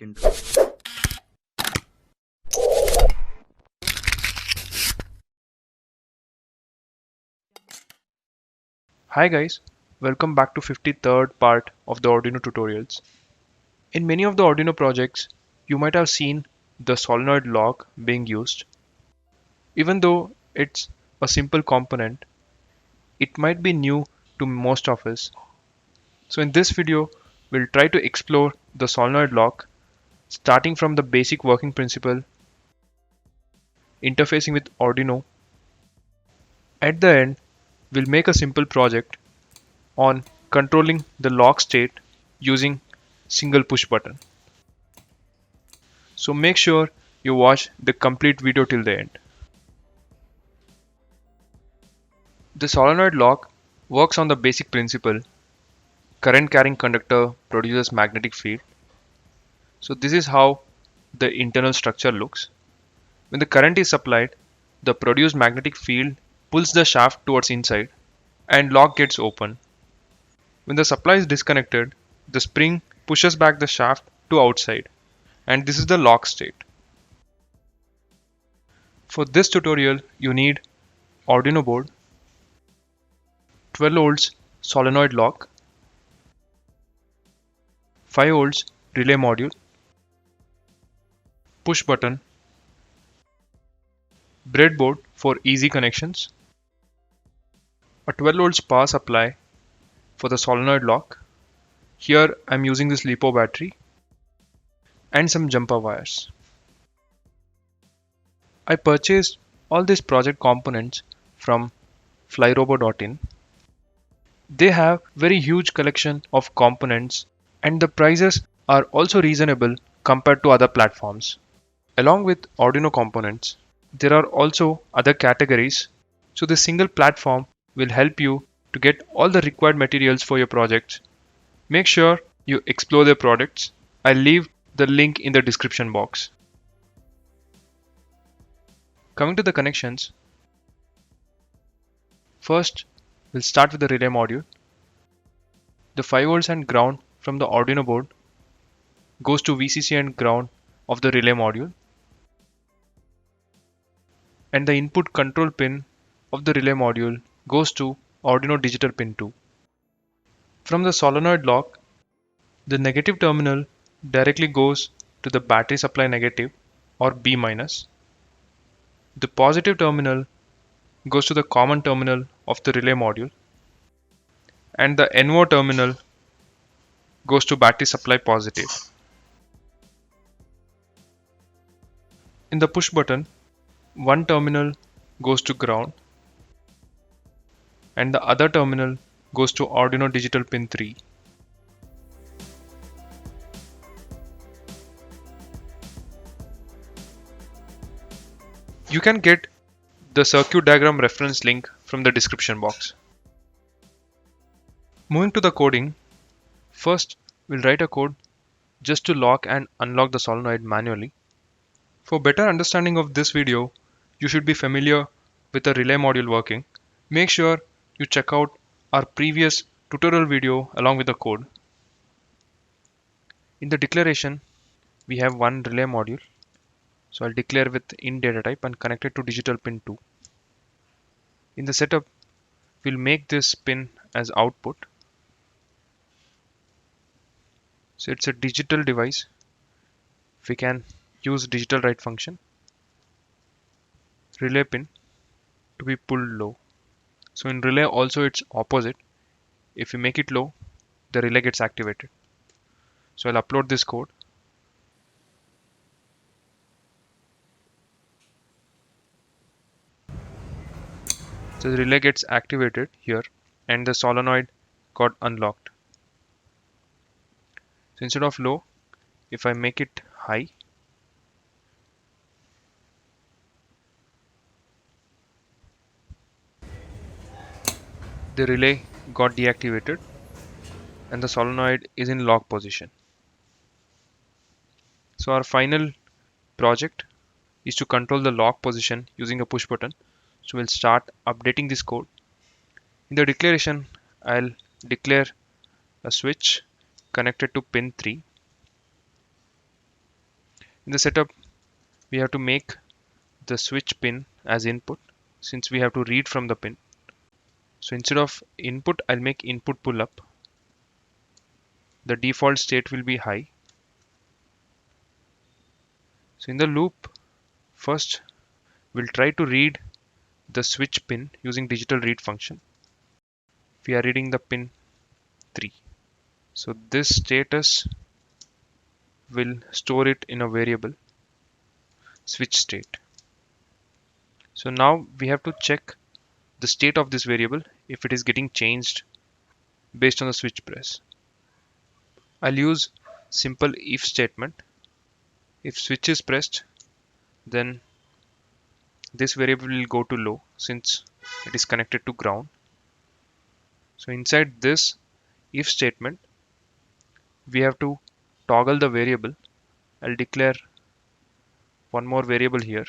intro. Hi guys, welcome back to 53rd part of the Arduino tutorials. In many of the Arduino projects, you might have seen the solenoid lock being used. Even though it's a simple component, it might be new to most of us. So in this video, we'll try to explore the solenoid lock, starting from the basic working principle, interfacing with Arduino. At the end, we'll make a simple project on controlling the lock state using single push button. So make sure you watch the complete video till the end. The solenoid lock works on the basic principle current carrying conductor produces magnetic field. So this is how the internal structure looks. When the current is supplied, the produced magnetic field pulls the shaft towards inside and lock gets open. When the supply is disconnected, the spring pushes back the shaft to outside, and this is the lock state. For this tutorial, you need Arduino board, 12 volts solenoid lock, 5 volts relay module, push button, breadboard for easy connections, a 12 volts power supply for the solenoid lock. Here I'm using this LiPo battery and some jumper wires. I purchased all these project components from flyrobo.in. They have very huge collection of components and the prices are also reasonable compared to other platforms. Along with Arduino components, there are also other categories. So the single platform will help you to get all the required materials for your projects. Make sure you explore their products. I'll leave the link in the description box. Coming to the connections, first we'll start with the relay module. The 5 volts and ground from the Arduino board goes to VCC and ground of the relay module, and the input control pin of the relay module goes to Arduino digital pin 2. From the solenoid lock, the negative terminal directly goes to the battery supply negative or B minus. The positive terminal goes to the common terminal of the relay module, and the NO terminal goes to battery supply positive. In the push button, one terminal goes to ground and the other terminal goes to Arduino digital pin 3. You can get the circuit diagram reference link from the description box. Moving to the coding, first we'll write a code just to lock and unlock the solenoid manually. For better understanding of this video, you should be familiar with the relay module working. Make sure you check out our previous tutorial video along with the code. In the declaration, we have one relay module. So I'll declare with int data type and connect it to digital pin 2. In the setup, we'll make this pin as output. So it's a digital device. We can use digital write function. Relay pin to be pulled low. So in relay also it's opposite. If we make it low, the relay gets activated. So I'll upload this code. So the relay gets activated here and the solenoid got unlocked. So instead of low, if I make it high, the relay got deactivated and the solenoid is in lock position. So our final project is to control the lock position using a push button. So we'll start updating this code. In the declaration, I'll declare a switch connected to pin 3. In the setup, we have to make the switch pin as input since we have to read from the pin. So instead of input, I'll make input pull up. The default state will be high. So in the loop, first we'll try to read the switch pin using digital read function. We are reading the pin 3. So this status will store it in a variable switch state. So now we have to check the state of this variable if it is getting changed based on the switch press. I'll use simple if statement. If switch is pressed, then this variable will go to low since it is connected to ground. So inside this if statement, we have to toggle the variable. I'll declare one more variable here,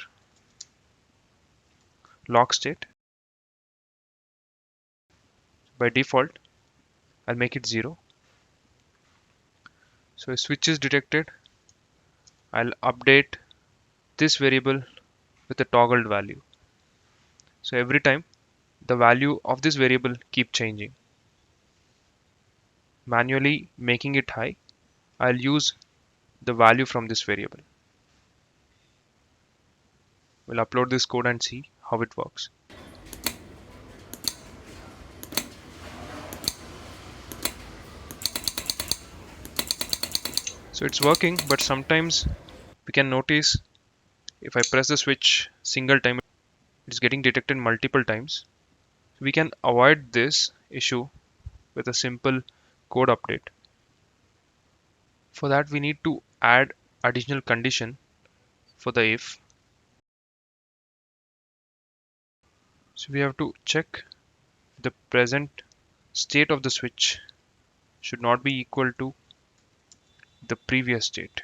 lock state. By default, I'll make it 0. So if switch is detected, I'll update this variable with a toggled value. So every time the value of this variable keep changing. Manually making it high, I'll use the value from this variable. We'll upload this code and see how it works. So it's working, but sometimes we can notice if I press the switch single time, it's getting detected multiple times. We can avoid this issue with a simple code update. For that, we need to add additional condition for the if. So we have to check the present state of the switch should not be equal to the previous state.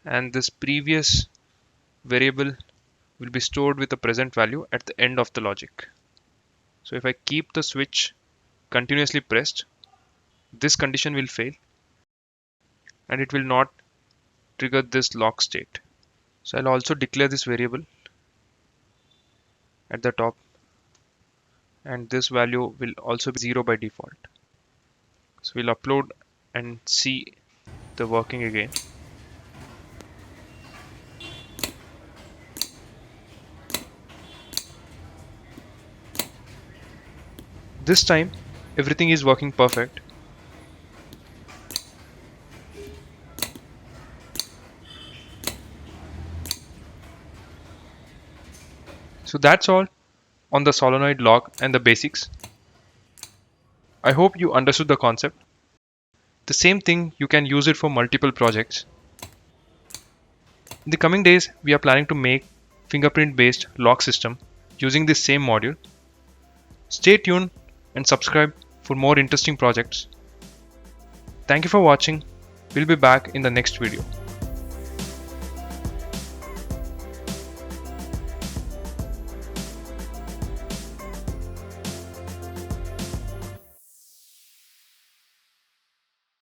And this previous variable will be stored with the present value at the end of the logic. So if I keep the switch continuously pressed, this condition will fail and it will not trigger this lock state. So I'll also declare this variable at the top, and this value will also be 0 by default. So we'll upload and see the working again. This time everything is working perfect. So that's all on the solenoid lock and the basics. I hope you understood the concept. The same thing, you can use it for multiple projects. In the coming days, we are planning to make fingerprint based lock system using this same module. Stay tuned and subscribe for more interesting projects. Thank you for watching. We'll be back in the next video.